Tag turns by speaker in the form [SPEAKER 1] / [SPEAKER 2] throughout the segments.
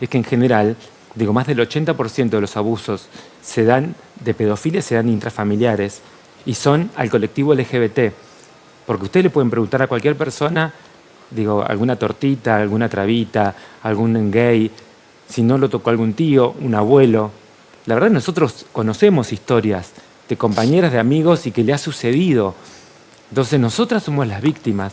[SPEAKER 1] es que en general, digo, más del 80% de los abusos de pedofilia se dan intrafamiliares y son al colectivo LGBT. Porque ustedes le pueden preguntar a cualquier persona, digo, alguna tortita, alguna trabita, algún gay, si no lo tocó algún tío, un abuelo. La verdad, nosotros conocemos historias de compañeras, de amigos y que le ha sucedido. Entonces, nosotras somos las víctimas.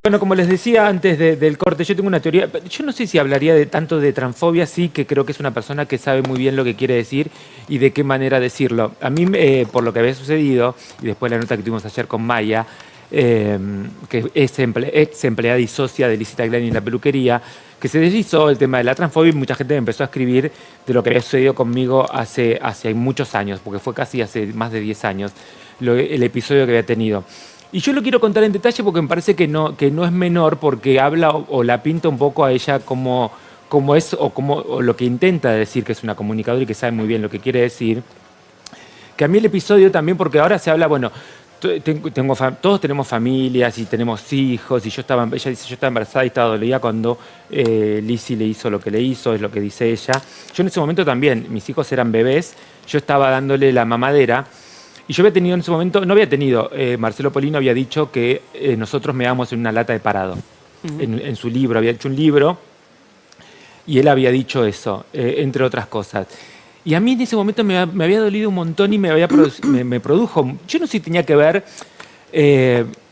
[SPEAKER 1] Bueno, como les decía antes del corte, yo tengo una teoría. Yo no sé si hablaría tanto de transfobia, sí que creo que es una persona que sabe muy bien lo que quiere decir y de qué manera decirlo. A mí, por lo que había sucedido, y después la nota que tuvimos ayer con Maya, que es ex empleada y socia de Lizzie Tagliani en la peluquería, que se deslizó el tema de la transfobia y mucha gente me empezó a escribir de lo que había sucedido conmigo hace muchos años, porque fue casi hace más de 10 años, el episodio que había tenido. Y yo lo quiero contar en detalle porque me parece que no es menor, porque habla o la pinta un poco a ella como es o lo que intenta decir, que es una comunicadora y que sabe muy bien lo que quiere decir. Que a mí el episodio también, porque ahora se habla, bueno, todos tenemos familias y tenemos hijos, y ella dice, yo estaba embarazada y estaba dolida cuando Lizzie le hizo lo que le hizo, es lo que dice ella. Yo en ese momento también, mis hijos eran bebés, yo estaba dándole la mamadera. Y yo había tenido en ese momento, Marcelo Polino había dicho que nosotros meábamos en una lata de parado. En su libro, había hecho un libro y él había dicho eso, entre otras cosas. Y a mí en ese momento me había dolido un montón y me produjo. Yo no sé si tenía que ver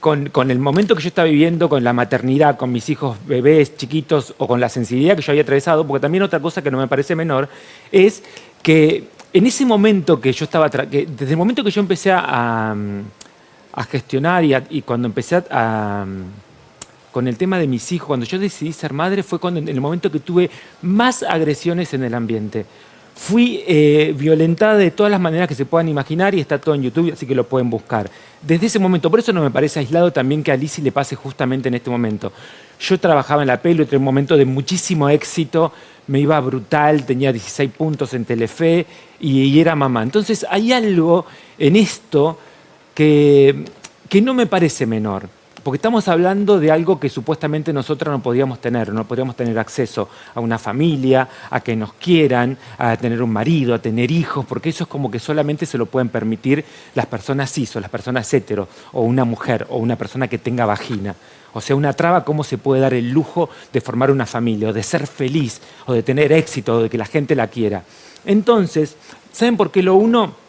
[SPEAKER 1] con el momento que yo estaba viviendo, con la maternidad, con mis hijos bebés chiquitos o con la sensibilidad que yo había atravesado, porque también otra cosa que no me parece menor es que en ese momento que yo estaba, desde el momento que yo empecé a gestionar y cuando empecé con el tema de mis hijos, cuando yo decidí ser madre, fue en el momento que tuve más agresiones en el ambiente. Fui violentada de todas las maneras que se puedan imaginar y está todo en YouTube, así que lo pueden buscar. Desde ese momento, por eso no me parece aislado también que a Lizzie le pase justamente en este momento. Yo trabajaba en la pelo, en un momento de muchísimo éxito, me iba brutal, tenía 16 puntos en Telefe y era mamá. Entonces hay algo en esto que no me parece menor. Porque estamos hablando de algo que supuestamente nosotros no podíamos tener acceso a una familia, a que nos quieran, a tener un marido, a tener hijos, porque eso es como que solamente se lo pueden permitir las personas cis o las personas hetero, o una mujer, o una persona que tenga vagina. O sea, una traba, ¿cómo se puede dar el lujo de formar una familia, o de ser feliz, o de tener éxito, o de que la gente la quiera? Entonces, ¿saben por qué lo uno?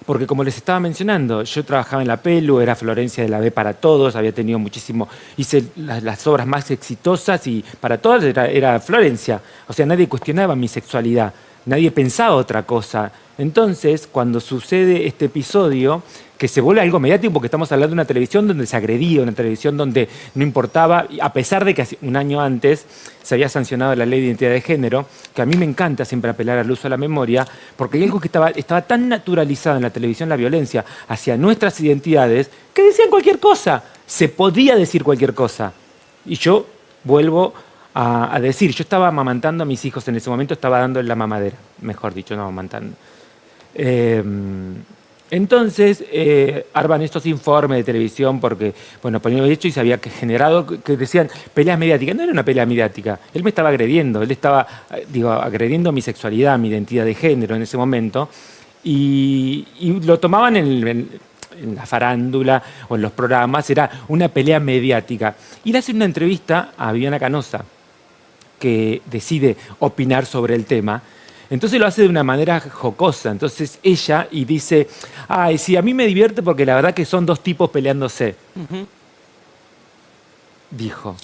[SPEAKER 1] Porque como les estaba mencionando, yo trabajaba en la Pelu, era Florencia de la B para todos, había tenido muchísimo, hice las obras más exitosas y para todos era Florencia. O sea, nadie cuestionaba mi sexualidad, nadie pensaba otra cosa. Entonces, cuando sucede este episodio, que se vuelve algo mediático, porque estamos hablando de una televisión donde se agredía, una televisión donde no importaba, a pesar de que un año antes se había sancionado la ley de identidad de género, que a mí me encanta siempre apelar al uso de la memoria, porque hay algo que estaba tan naturalizado en la televisión, la violencia hacia nuestras identidades, que decían cualquier cosa, se podía decir cualquier cosa. Y yo vuelvo a decir, yo estaba amamantando a mis hijos en ese momento, estaba dando la mamadera, mejor dicho, no amamantando. Entonces, arman estos informes de televisión porque, bueno, Polino había hecho y se había generado, que decían peleas mediáticas. No era una pelea mediática, él me estaba agrediendo, él estaba, agrediendo mi sexualidad, mi identidad de género en ese momento, y lo tomaban en la farándula o en los programas, era una pelea mediática. Y le hace una entrevista a Viviana Canosa, que decide opinar sobre el tema. Entonces lo hace de una manera jocosa. Entonces ella y dice, ay, sí, a mí me divierte porque la verdad que son dos tipos peleándose. Dijo.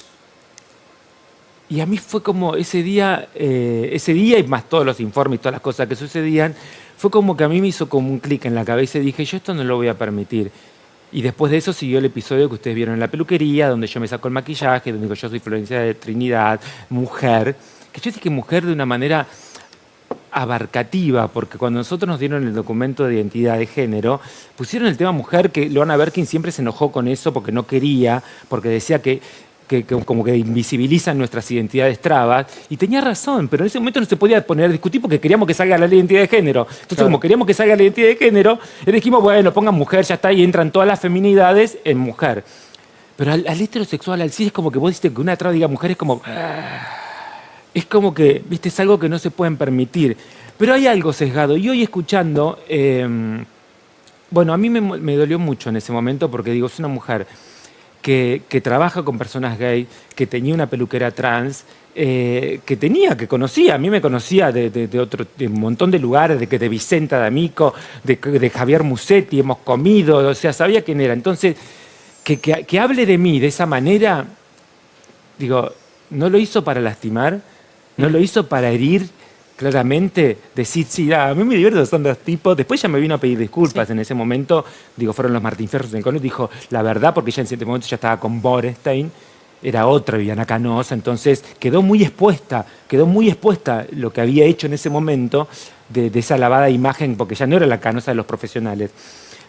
[SPEAKER 1] Y a mí fue como ese día y más todos los informes y todas las cosas que sucedían, fue como que a mí me hizo como un clic en la cabeza y dije, yo esto no lo voy a permitir. Y después de eso siguió el episodio que ustedes vieron en la peluquería, donde yo me saco el maquillaje, donde digo, yo soy Florencia de Trinidad, mujer. Que yo dije mujer de una manera abarcativa, porque cuando nosotros nos dieron el documento de identidad de género, pusieron el tema mujer, que Luana Berkin siempre se enojó con eso porque no quería, porque decía que como que invisibilizan nuestras identidades trabas, y tenía razón, pero en ese momento no se podía poner a discutir porque queríamos que salga la ley de identidad de género. Entonces, claro, como queríamos que salga la identidad de género, le dijimos, bueno, pongan mujer, ya está, y entran todas las feminidades en mujer. Pero al heterosexual, al cis, es como que vos diste que una traba diga mujer, es como... Es como que, viste, es algo que no se pueden permitir. Pero hay algo sesgado. Y hoy escuchando, bueno, a mí me dolió mucho en ese momento porque digo, es una mujer que trabaja con personas gay, que tenía una peluquera trans, que conocía, a mí me conocía de un montón de lugares, de Vicenta D'Amico, de Javier Musetti, hemos comido, o sea, sabía quién era. Entonces, que hable de mí de esa manera, digo, no lo hizo para lastimar, no lo hizo para herir, claramente, decir, sí, a mí me divierto, son dos tipos. Después ya me vino a pedir disculpas en ese momento, digo, fueron los Martín Fierros en el Cono, dijo la verdad, porque ella en ese momento ya estaba con Borenstein, era otra Viviana Canosa, entonces quedó muy expuesta lo que había hecho en ese momento de esa lavada de imagen, porque ya no era la Canosa de los profesionales.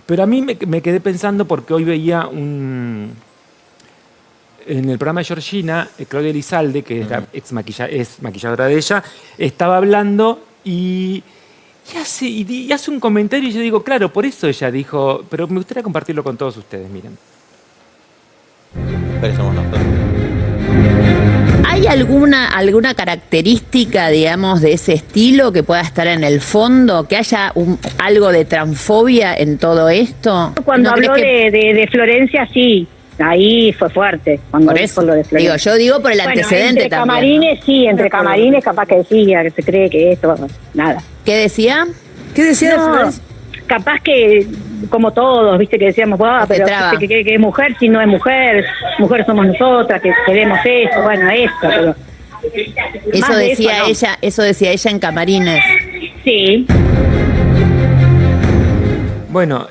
[SPEAKER 1] Pero a mí me quedé pensando porque hoy veía en el programa de Georgina, Claudia Elizalde, que es maquilladora de ella, estaba hablando y hace un comentario y yo digo, claro, por eso ella dijo, pero me gustaría compartirlo con todos ustedes, miren.
[SPEAKER 2] Parecemos nosotros.
[SPEAKER 3] ¿Hay alguna característica, digamos, de ese estilo que pueda estar en el fondo? ¿Que haya algo de transfobia en todo esto?
[SPEAKER 4] Cuando habló de Florencia, sí. Ahí fue fuerte, cuando
[SPEAKER 3] por eso,
[SPEAKER 4] dijo lo de Florencia.
[SPEAKER 3] yo digo por el antecedente
[SPEAKER 4] entre
[SPEAKER 3] también.
[SPEAKER 4] Camarines, ¿no? Sí, entre camarines capaz que decía, que se cree que esto, nada.
[SPEAKER 3] ¿Qué decía?
[SPEAKER 5] ¿Qué decía de Florencia?
[SPEAKER 4] Capaz que, como todos, viste, que decíamos, pero que es mujer, si no es mujer somos nosotras, que queremos eso, bueno, esto, pero...
[SPEAKER 3] Eso decía ella, eso decía ella en Camarines.
[SPEAKER 4] Sí.
[SPEAKER 1] Bueno,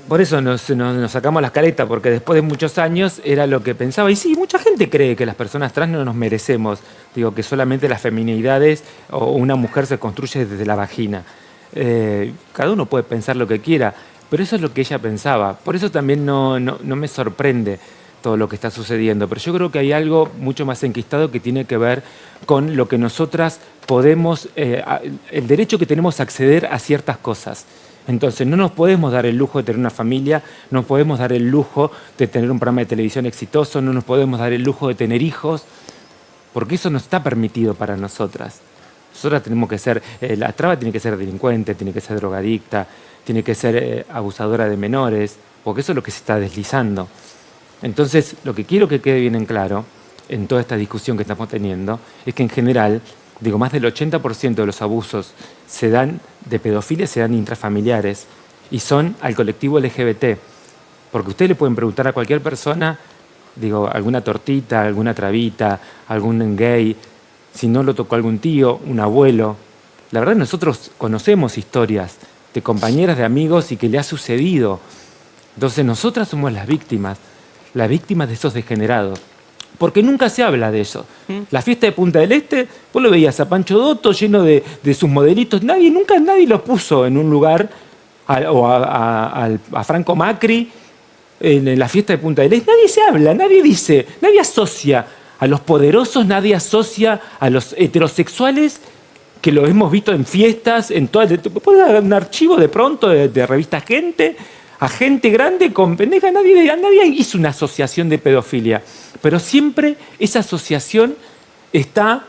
[SPEAKER 1] por eso nos sacamos las caretas, porque después de muchos años era lo que pensaba. Y sí, mucha gente cree que las personas trans no nos merecemos. Digo, que solamente las feminidades o una mujer se construye desde la vagina. Cada uno puede pensar lo que quiera, pero eso es lo que ella pensaba. Por eso también no me sorprende todo lo que está sucediendo. Pero yo creo que hay algo mucho más enquistado que tiene que ver con lo que nosotras podemos, el derecho que tenemos a acceder a ciertas cosas. Entonces, no nos podemos dar el lujo de tener una familia, no podemos dar el lujo de tener un programa de televisión exitoso, no nos podemos dar el lujo de tener hijos, porque eso no está permitido para nosotras. Nosotras tenemos que ser, la traba tiene que ser delincuente, tiene que ser drogadicta, tiene que ser abusadora de menores, porque eso es lo que se está deslizando. Entonces, lo que quiero que quede bien en claro, en toda esta discusión que estamos teniendo, es que en general, digo, más del 80% de los abusos de pedofilia se dan intrafamiliares y son al colectivo LGBT. Porque ustedes le pueden preguntar a cualquier persona, digo, alguna tortita, alguna trabita, algún gay, si no lo tocó algún tío, un abuelo. La verdad, nosotros conocemos historias de compañeras, de amigos y que le ha sucedido. Entonces, nosotras somos las víctimas de esos degenerados. Porque nunca se habla de eso. La fiesta de Punta del Este, vos lo veías a Pancho Dotto lleno de sus modelitos. Nadie lo puso en un lugar, a Franco Macri en la fiesta de Punta del Este. Nadie se habla, nadie dice, nadie asocia a los poderosos, nadie asocia a los heterosexuales, que lo hemos visto en fiestas, en todas. ¿Puedes dar un archivo de pronto de revista Gente? A gente grande con pendeja, nadie hizo una asociación de pedofilia. Pero siempre esa asociación está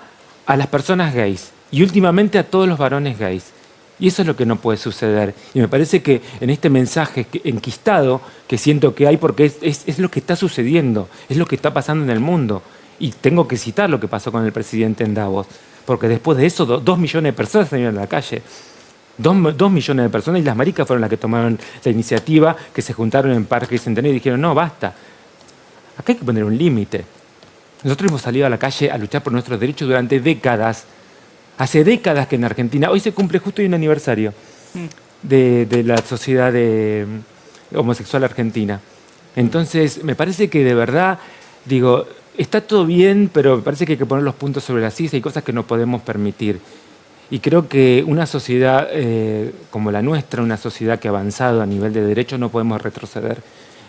[SPEAKER 1] a las personas gays y últimamente a todos los varones gays. Y eso es lo que no puede suceder. Y me parece que en este mensaje enquistado que siento que hay, porque es lo que está sucediendo, es lo que está pasando en el mundo. Y tengo que citar lo que pasó con el presidente en Davos, porque después de eso 2 millones de personas salieron a la calle. 2 millones de personas, y las maricas fueron las que tomaron la iniciativa, que se juntaron en Parque Centenario y dijeron, no, basta. Acá hay que poner un límite. Nosotros hemos salido a la calle a luchar por nuestros derechos durante décadas. Hace décadas que en Argentina, hoy se cumple justo un aniversario de la sociedad homosexual argentina. Entonces, me parece que de verdad, digo, está todo bien, pero me parece que hay que poner los puntos sobre las sillas. Hay cosas que no podemos permitir. Y creo que una sociedad como la nuestra, una sociedad que ha avanzado a nivel de derechos, no podemos retroceder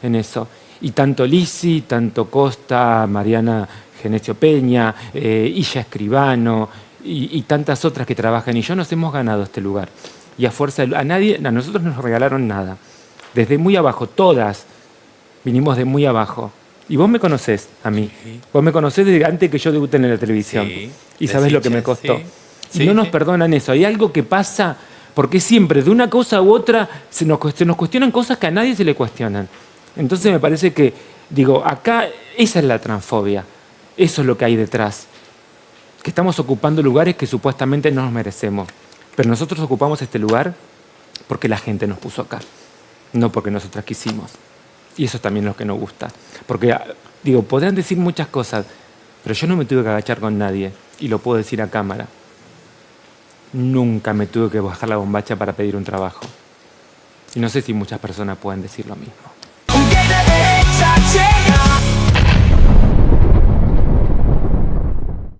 [SPEAKER 1] en eso. Y tanto Lisi, tanto Costa, Mariana Genesio Peña, Illa Escribano y tantas otras que trabajan y yo nos hemos ganado este lugar. Y a nosotros no nos regalaron nada. Desde muy abajo, todas vinimos de muy abajo. Y vos me conocés a mí.
[SPEAKER 2] Sí.
[SPEAKER 1] Vos me conocés desde antes que yo debute en la televisión.
[SPEAKER 2] Sí.
[SPEAKER 1] Y sabés lo que me costó.
[SPEAKER 2] Sí.
[SPEAKER 1] Y no nos
[SPEAKER 2] Sí.
[SPEAKER 1] perdonan eso. Hay algo que pasa porque siempre de una cosa u otra se nos cuestionan cosas que a nadie se le cuestionan. Entonces me parece que, digo, acá esa es la transfobia. Eso es lo que hay detrás. Que estamos ocupando lugares que supuestamente no nos merecemos. Pero nosotros ocupamos este lugar porque la gente nos puso acá. No porque nosotras quisimos. Y eso también es lo que nos gusta. Porque, digo, podrán decir muchas cosas, pero yo no me tuve que agachar con nadie. Y lo puedo decir a cámara. Nunca me tuve que bajar la bombacha para pedir un trabajo. Y no sé si muchas personas pueden decir lo mismo.